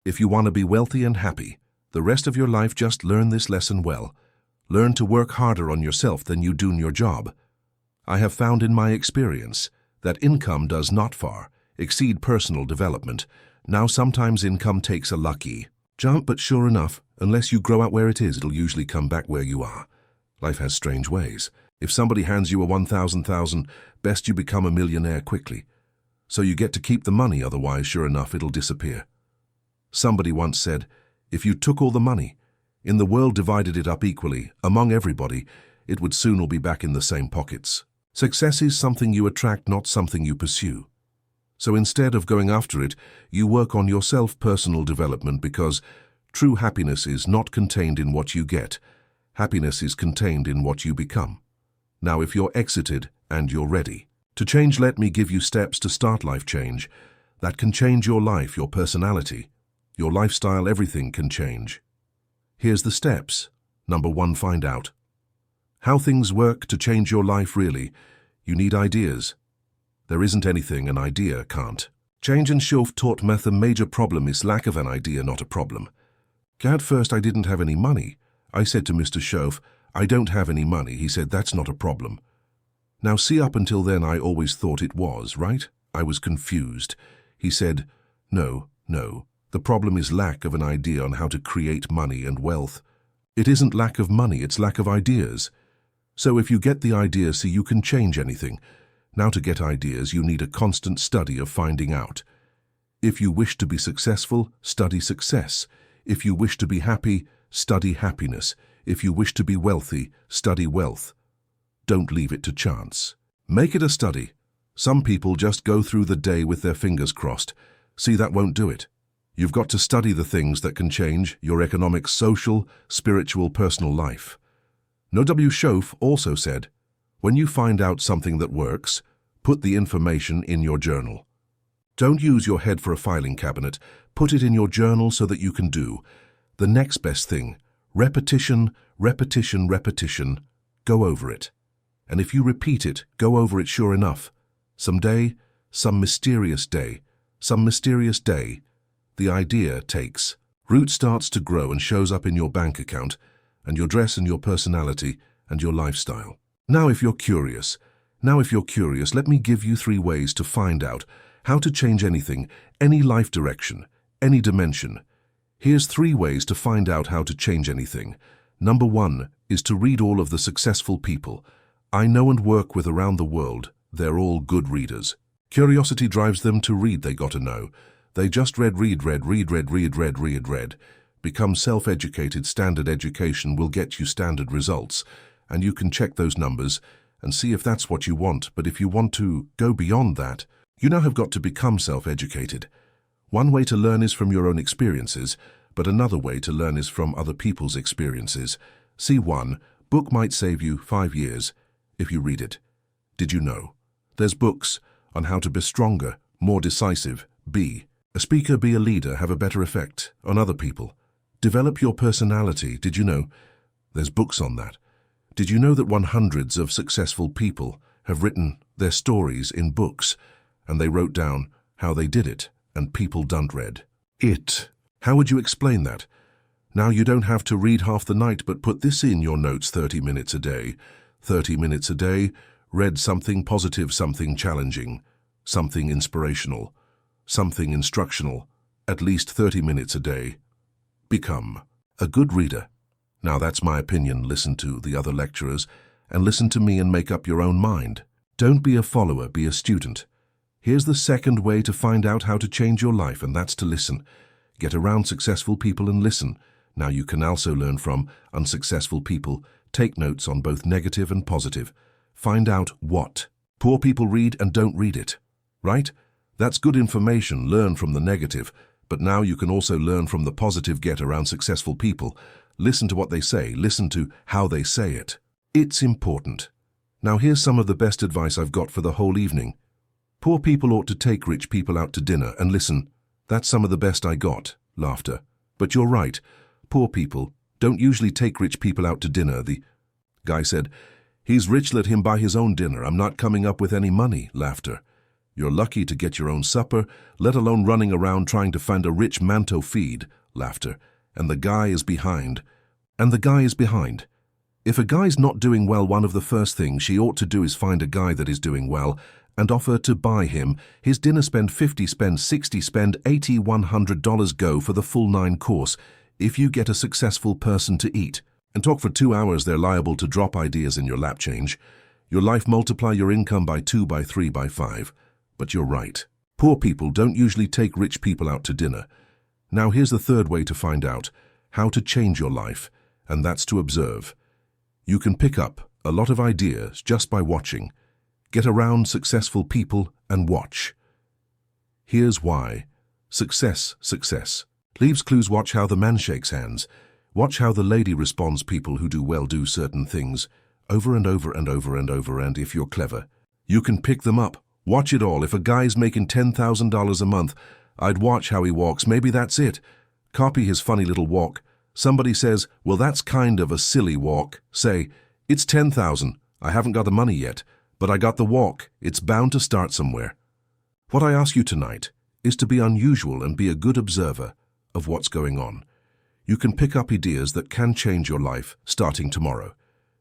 If you want to be wealthy and happy, the rest of your life just learn this lesson well. Learn to work harder on yourself than you do in your job. I have found in my experience that income does not far exceed personal development. Now sometimes income takes a lucky jump, but sure enough, unless you grow out where it is, it'll usually come back where you are. Life has strange ways. If somebody hands you a 1,000, best you become a millionaire quickly. So you get to keep the money, otherwise, sure enough, it'll disappear. Somebody once said, if you took all the money in the world, divided it up equally among everybody, it would soon all be back in the same pockets. Success is something you attract, not something you pursue. So instead of going after it, you work on your self-personal development, because true happiness is not contained in what you get. Happiness is contained in what you become. Now, if you're exited and you're ready to change, let me give you steps to start life change that can change your life, your personality, your lifestyle. Everything can change. Here's the steps. Number 1, find out how things work to change your life. Really, you need ideas. There isn't anything an idea can't change, and Schof taught me the major problem is lack of an idea, not a problem. At first I didn't have any money. I said to Mr. Schof, I don't have any money. He said, that's not a problem. Now see, up until then I always thought it was, right? I was confused. He said, no, the problem is lack of an idea on how to create money and wealth. It isn't lack of money, it's lack of ideas. So if you get the idea, see, you can change anything. Now, to get ideas, you need a constant study of finding out. If you wish to be successful, study success. If you wish to be happy, study happiness. If you wish to be wealthy, study wealth. Don't leave it to chance. Make it a study. Some people just go through the day with their fingers crossed. See, that won't do it. You've got to study the things that can change your economic, social, spiritual, personal life. W. Schof also said, when you find out something that works, put the information in your journal. Don't use your head for a filing cabinet. Put it in your journal so that you can do the next best thing. Repetition, repetition, repetition. Go over it. And if you repeat it, go over it, sure enough, someday, some mysterious day, the idea takes root, starts to grow, and shows up in your bank account, and your dress, and your personality, and your lifestyle. Now if you're curious, let me give you 3 ways to find out how to change anything, any life direction, any dimension. Here's 3 ways to find out how to change anything. Number 1 is to read all of the successful people I know and work with around the world. They're all good readers. Curiosity drives them to read. They got to know. They just read. Become self-educated. Standard education will get you standard results, and you can check those numbers and see if that's what you want. But if you want to go beyond that, you now have got to become self-educated. One way to learn is from your own experiences, but another way to learn is from other people's experiences. See, 1 book might save you 5 years if you read it. Did you know? There's books on how to be stronger, more decisive, be a speaker, be a leader, have a better effect on other people. Develop your personality. Did you know? There's books on that. Did you know that hundreds of successful people have written their stories in books, and they wrote down how they did it, and people don't read it? How would you explain that? Now you don't have to read half the night, but put this in your notes: 30 minutes a day. 30 minutes a day, read something positive, something challenging, something inspirational, something instructional, at least 30 minutes a day. Become a good reader. Now that's my opinion. Listen to the other lecturers and listen to me and make up your own mind. Don't be a follower, be a student. Here's the 2nd way to find out how to change your life, and that's to listen. Get around successful people and listen. Now you can also learn from unsuccessful people. Take notes on both negative and positive. Find out what poor people read and don't read it. Right? That's good information. Learn from the negative. But now you can also learn from the positive. Get around successful people. Listen to what they say. Listen to how they say it. It's important. Now here's some of the best advice I've got for the whole evening. Poor people ought to take rich people out to dinner and listen. That's some of the best I got. Laughter. But you're right. Poor people don't usually take rich people out to dinner. The guy said, he's rich, let him buy his own dinner. I'm not coming up with any money. Laughter. You're lucky to get your own supper, let alone running around trying to find a rich manto feed, laughter, and the guy is behind. And the guy is behind. If a guy's not doing well, one of the first things she ought to do is find a guy that is doing well and offer to buy him his dinner. Spend 50, spend 60, spend 80, $100, go for the full 9 course if you get a successful person to eat. And talk for 2 hours, they're liable to drop ideas in your lap. Change your life, multiply your income by 2, by 3, by 5. But you're right. Poor people don't usually take rich people out to dinner. Now here's the third way to find out how to change your life, and that's to observe. You can pick up a lot of ideas just by watching. Get around successful people and watch. Here's why. Success leaves clues. Watch how the man shakes hands. Watch how the lady responds. People who do well do certain things over and over and over and over, and if you're clever, you can pick them up. Watch it all. If a guy's making $10,000 a month, I'd watch how he walks. Maybe that's it. Copy his funny little walk. Somebody says, well, that's kind of a silly walk. Say, it's 10,000. I haven't got the money yet, but I got the walk. It's bound to start somewhere. What I ask you tonight is to be unusual and be a good observer of what's going on. You can pick up ideas that can change your life starting tomorrow.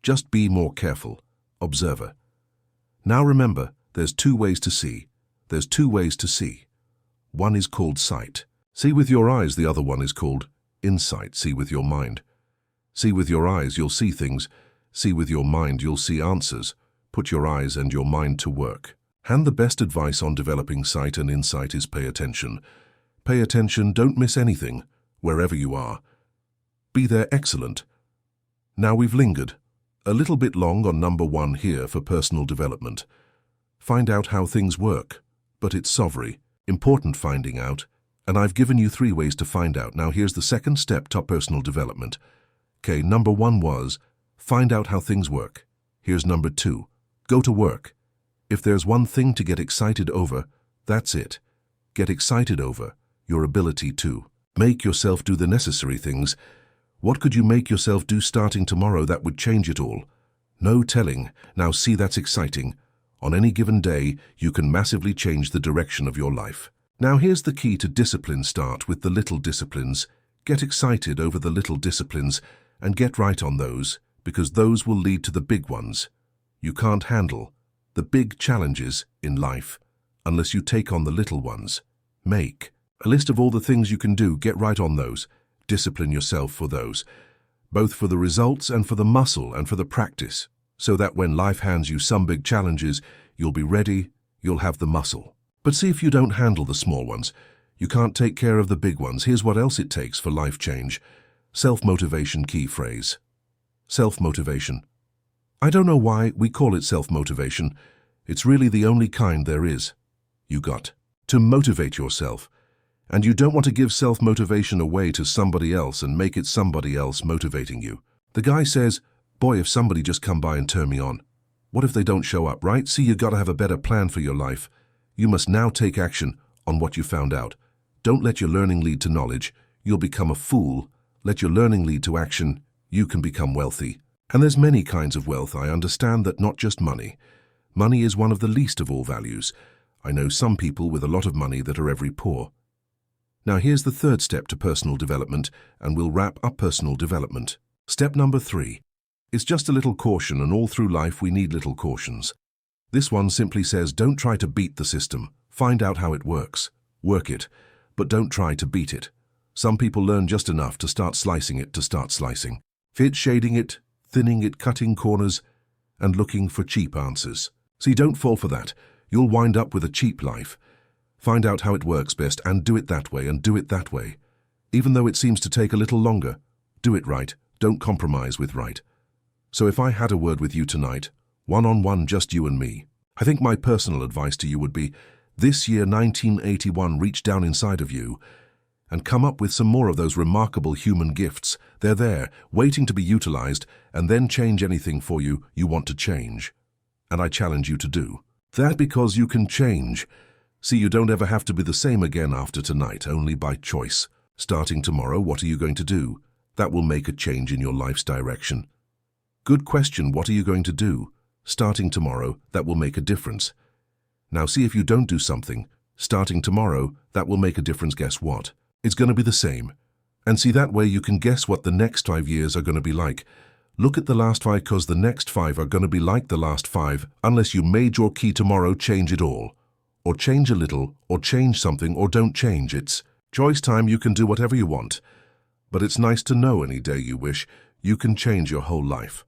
Just be more careful. Observer. Now remember, there's 2 ways to see. There's 2 ways to see. One is called sight. See with your eyes. The other one is called insight. See with your mind. See with your eyes, you'll see things. See with your mind, you'll see answers. Put your eyes and your mind to work. And the best advice on developing sight and insight is pay attention. Pay attention, don't miss anything, wherever you are. Be there. Excellent. Now we've lingered a little bit long on number 1 here for personal development. Find out how things work, but it's sovereign. Important finding out. And I've given you 3 ways to find out. Now here's the second step to personal development. Okay, number 1 was find out how things work. Here's number 2. Go to work. If there's one thing to get excited over, that's it. Get excited over your ability to make yourself do the necessary things. What could you make yourself do starting tomorrow that would change it all? No telling. Now see, that's exciting. On any given day, you can massively change the direction of your life. Now here's the key to discipline. Start with the little disciplines. Get excited over the little disciplines and get right on those, because those will lead to the big ones. You can't handle the big challenges in life unless you take on the little ones. Make a list of all the things you can do. Get right on those. Discipline yourself for those, both for the results and for the muscle and for the practice, so that when life hands you some big challenges, you'll be ready, you'll have the muscle. But see, if you don't handle the small ones, you can't take care of the big ones. Here's what else it takes for life change. Self-motivation. Key phrase. Self-motivation. I don't know why we call it self-motivation. It's really the only kind there is. You got to motivate yourself. And you don't want to give self-motivation away to somebody else and make it somebody else motivating you. The guy says, boy, if somebody just come by and turn me on. What if they don't show up, right? See, you got to have a better plan for your life. You must now take action on what you found out. Don't let your learning lead to knowledge. You'll become a fool. Let your learning lead to action. You can become wealthy. And there's many kinds of wealth. I understand that, not just money. Money is one of the least of all values. I know some people with a lot of money that are very poor. Now here's the third step to personal development, and we'll wrap up personal development. Step number 3. It's just a little caution, and all through life we need little cautions. This one simply says, don't try to beat the system. Find out how it works. Work it, but don't try to beat it. Some people learn just enough to start slicing it, to start slicing. Fit shading it, thinning it, cutting corners, and looking for cheap answers. See, don't fall for that. You'll wind up with a cheap life. Find out how it works best and do it that way, and do it that way. Even though it seems to take a little longer, do it right. Don't compromise with right. So if I had a word with you tonight, one-on-one, just you and me, I think my personal advice to you would be, this year 1981, reach down inside of you and come up with some more of those remarkable human gifts. They're there, waiting to be utilized, and then change anything for you want to change. And I challenge you to do that, because you can change. See, you don't ever have to be the same again after tonight, only by choice. Starting tomorrow, what are you going to do? That will make a change in your life's direction. Good question, what are you going to do? Starting tomorrow, that will make a difference. Now see if you don't do something, starting tomorrow, that will make a difference. Guess what? It's going to be the same. And see, that way you can guess what the next 5 years are going to be like. Look at the last 5, because the next 5 are going to be like the last 5, unless you made your key tomorrow change it all. Or change a little, or change something, or don't change. It's choice time. You can do whatever you want. But it's nice to know any day you wish, you can change your whole life.